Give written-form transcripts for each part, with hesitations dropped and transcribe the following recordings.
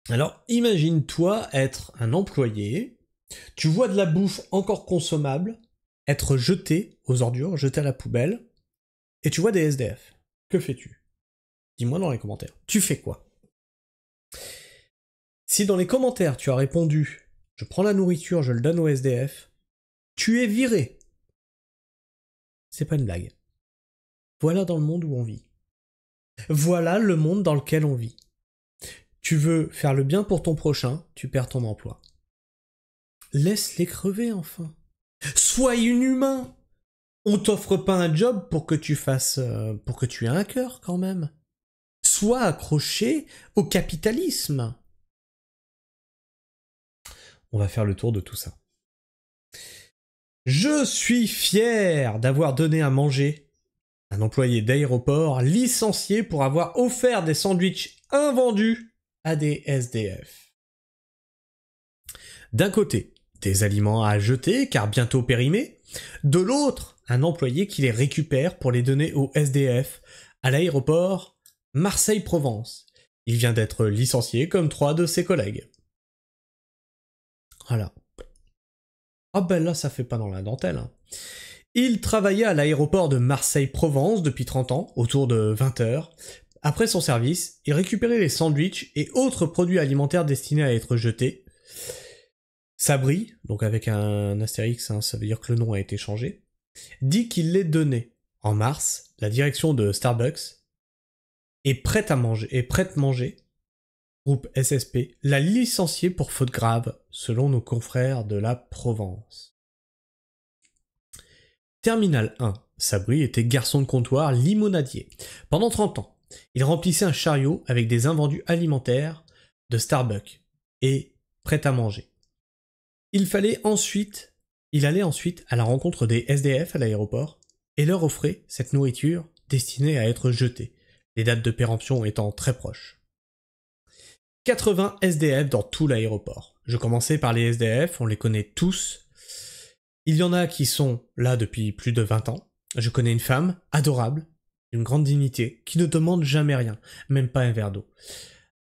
Alors, imagine-toi être un employé, tu vois de la bouffe encore consommable être jetée aux ordures, jetée à la poubelle, et tu vois des SDF. Que fais-tu? Dis-moi dans les commentaires. Tu fais quoi? Si dans les commentaires tu as répondu « Je prends la nourriture, je le donne aux SDF », tu es viré. C'est pas une blague. Voilà dans le monde où on vit. Voilà le monde dans lequel on vit. Tu veux faire le bien pour ton prochain, tu perds ton emploi. Laisse-les crever enfin. Sois inhumain. On t'offre pas un job pour que tu fasses, pour que tu aies un cœur quand même. Sois accroché au capitalisme. On va faire le tour de tout ça. Je suis fier d'avoir donné à manger un employé d'aéroport licencié pour avoir offert des sandwichs invendus à des SDF. D'un côté, des aliments à jeter car bientôt périmés, de l'autre, un employé qui les récupère pour les donner aux SDF à l'aéroport Marseille-Provence. Il vient d'être licencié comme 3 de ses collègues. Voilà. Ah ben là, ça fait pas dans la dentelle. Hein. Il travaillait à l'aéroport de Marseille-Provence depuis 30 ans, autour de 20 heures. Après son service, il récupérait les sandwichs et autres produits alimentaires destinés à être jetés. Sabri, donc avec un astérix, hein, ça veut dire que le nom a été changé, dit qu'il les donnait. En mars, la direction de Starbucks est prête manger, groupe SSP, l'a licencié pour faute grave, selon nos confrères de la Provence. Terminal 1, Sabri était garçon de comptoir limonadier. Pendant 30 ans, il remplissait un chariot avec des invendus alimentaires de Starbucks et prêt à manger. Il allait ensuite à la rencontre des SDF à l'aéroport et leur offrait cette nourriture destinée à être jetée, les dates de péremption étant très proches. 80 SDF dans tout l'aéroport. Je commençais par les SDF, on les connaît tous. Il y en a qui sont là depuis plus de 20 ans. Je connais une femme, adorable, d'une grande dignité, qui ne demande jamais rien, même pas un verre d'eau.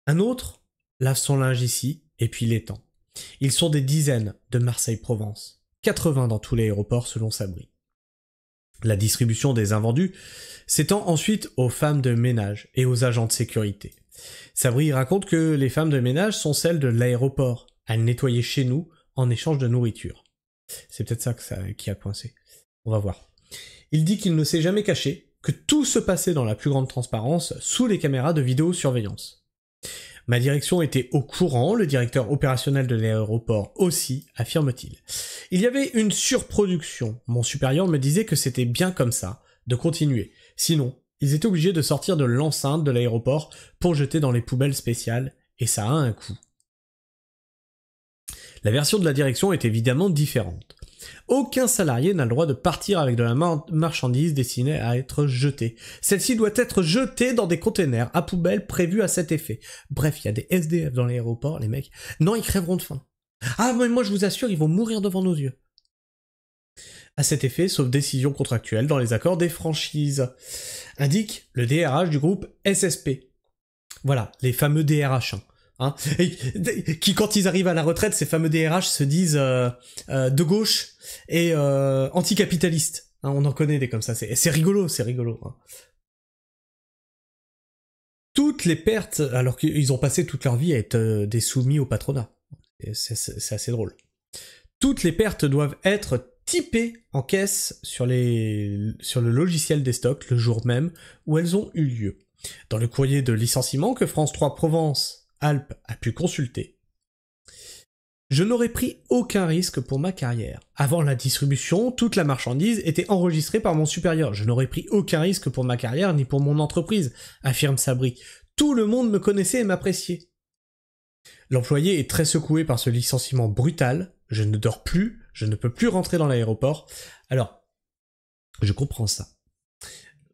Un autre lave son linge ici, et puis l'étend. Ils sont des dizaines de Marseille-Provence. 80 dans tout l'aéroport selon Sabri. La distribution des invendus s'étend ensuite aux femmes de ménage et aux agents de sécurité. Sabri raconte que les femmes de ménage sont celles de l'aéroport. Elles nettoyaient chez nous en échange de nourriture. C'est peut-être ça qui a coincé. On va voir. Il dit qu'il ne s'est jamais caché, que tout se passait dans la plus grande transparence sous les caméras de vidéosurveillance. Ma direction était au courant, le directeur opérationnel de l'aéroport aussi, affirme-t-il. Il y avait une surproduction. Mon supérieur me disait que c'était bien comme ça, de continuer. Sinon, ils étaient obligés de sortir de l'enceinte de l'aéroport pour jeter dans les poubelles spéciales, et ça a un coût. La version de la direction est évidemment différente. Aucun salarié n'a le droit de partir avec de la marchandise destinée à être jetée. Celle-ci doit être jetée dans des containers à poubelle prévus à cet effet. Bref, il y a des SDF dans l'aéroport, les mecs. Non, ils crèveront de faim. Ah, mais moi je vous assure, ils vont mourir devant nos yeux. À cet effet, sauf décision contractuelle dans les accords des franchises, indique le DRH du groupe SSP. Voilà, les fameux DRH. Hein, qui quand ils arrivent à la retraite, ces fameux DRH se disent de gauche et anticapitalistes. Hein, on en connaît des comme ça, c'est rigolo, c'est rigolo. Hein. Toutes les pertes, alors qu'ils ont passé toute leur vie à être des soumis au patronat. C'est assez drôle. Toutes les pertes doivent être typées en caisse sur le logiciel des stocks le jour même où elles ont eu lieu. Dans le courrier de licenciement que France 3 Provence Alpes a pu consulter. Je n'aurais pris aucun risque pour ma carrière. Avant la distribution, toute la marchandise était enregistrée par mon supérieur. Je n'aurais pris aucun risque pour ma carrière ni pour mon entreprise, affirme Sabri. Tout le monde me connaissait et m'appréciait. L'employé est très secoué par ce licenciement brutal. Je ne dors plus, je ne peux plus rentrer dans l'aéroport. Alors, je comprends ça.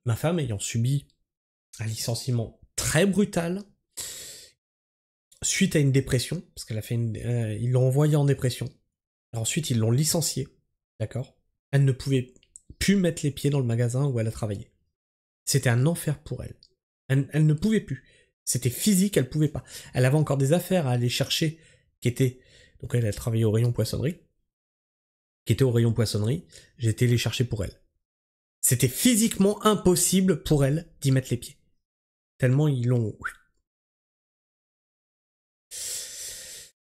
Ma femme ayant subi un licenciement très brutal, suite à une dépression, parce qu'elle a fait ils l'ont envoyée en dépression. Alors ensuite, ils l'ont licenciée, d'accord? Elle ne pouvait plus mettre les pieds dans le magasin où elle a travaillé. C'était un enfer pour elle. Elle ne pouvait plus. C'était physique, elle pouvait pas. Elle avait encore des affaires à aller chercher, qui étaient... Donc elle travaillait au rayon poissonnerie, j'ai été les chercher pour elle. C'était physiquement impossible pour elle d'y mettre les pieds. Tellement ils l'ont...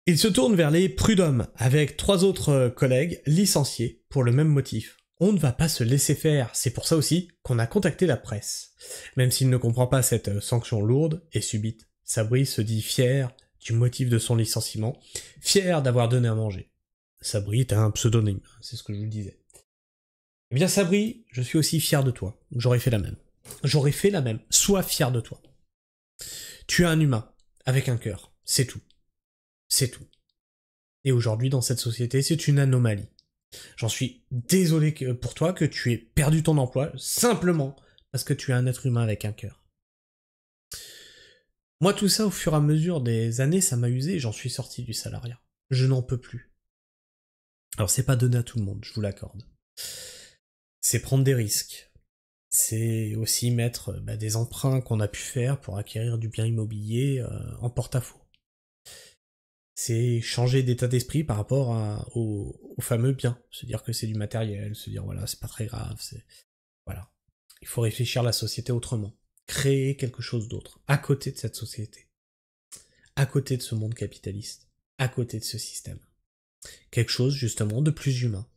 Il se tourne vers les prud'hommes, avec 3 autres collègues licenciés pour le même motif. On ne va pas se laisser faire, c'est pour ça aussi qu'on a contacté la presse. Même s'il ne comprend pas cette sanction lourde et subite, Sabri se dit fier du motif de son licenciement, fier d'avoir donné à manger. Sabri est un pseudonyme, c'est ce que je vous disais. Eh bien Sabri, je suis aussi fier de toi, j'aurais fait la même. Sois fier de toi. Tu es un humain, avec un cœur, c'est tout. C'est tout. Et aujourd'hui, dans cette société, c'est une anomalie. J'en suis désolé pour toi que tu aies perdu ton emploi, simplement parce que tu es un être humain avec un cœur. Moi, tout ça, au fur et à mesure des années, ça m'a usé et j'en suis sorti du salariat. Je n'en peux plus. Alors, c'est pas donné à tout le monde, je vous l'accorde. C'est prendre des risques. C'est aussi mettre des emprunts qu'on a pu faire pour acquérir du bien immobilier en porte-à-faux. C'est changer d'état d'esprit par rapport au fameux bien. Se dire que c'est du matériel, se dire voilà, c'est pas très grave, voilà. Il faut réfléchir à la société autrement. Créer quelque chose d'autre, à côté de cette société. À côté de ce monde capitaliste. À côté de ce système. Quelque chose, justement, de plus humain.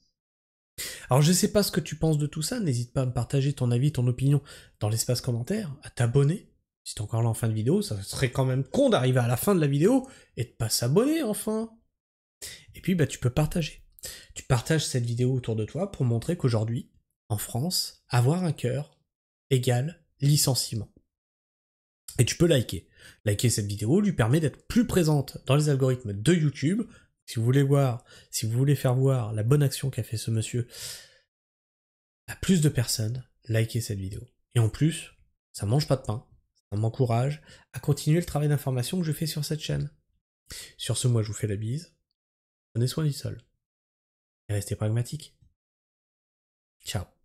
Alors je sais pas ce que tu penses de tout ça, n'hésite pas à me partager ton avis, ton opinion dans l'espace commentaire, à t'abonner. Si t'es encore là en fin de vidéo, ça serait quand même con d'arriver à la fin de la vidéo et de pas s'abonner enfin. Et puis tu peux partager. Tu partages cette vidéo autour de toi pour montrer qu'aujourd'hui, en France, avoir un cœur égale licenciement. Et tu peux liker. Liker cette vidéo lui permet d'être plus présente dans les algorithmes de YouTube. Si vous voulez faire voir la bonne action qu'a fait ce monsieur à plus de personnes, likez cette vidéo. Et en plus, ça mange pas de pain. Ça m'encourage à continuer le travail d'information que je fais sur cette chaîne. Sur ce, moi je vous fais la bise. Prenez soin du sol. Et restez pragmatique. Ciao.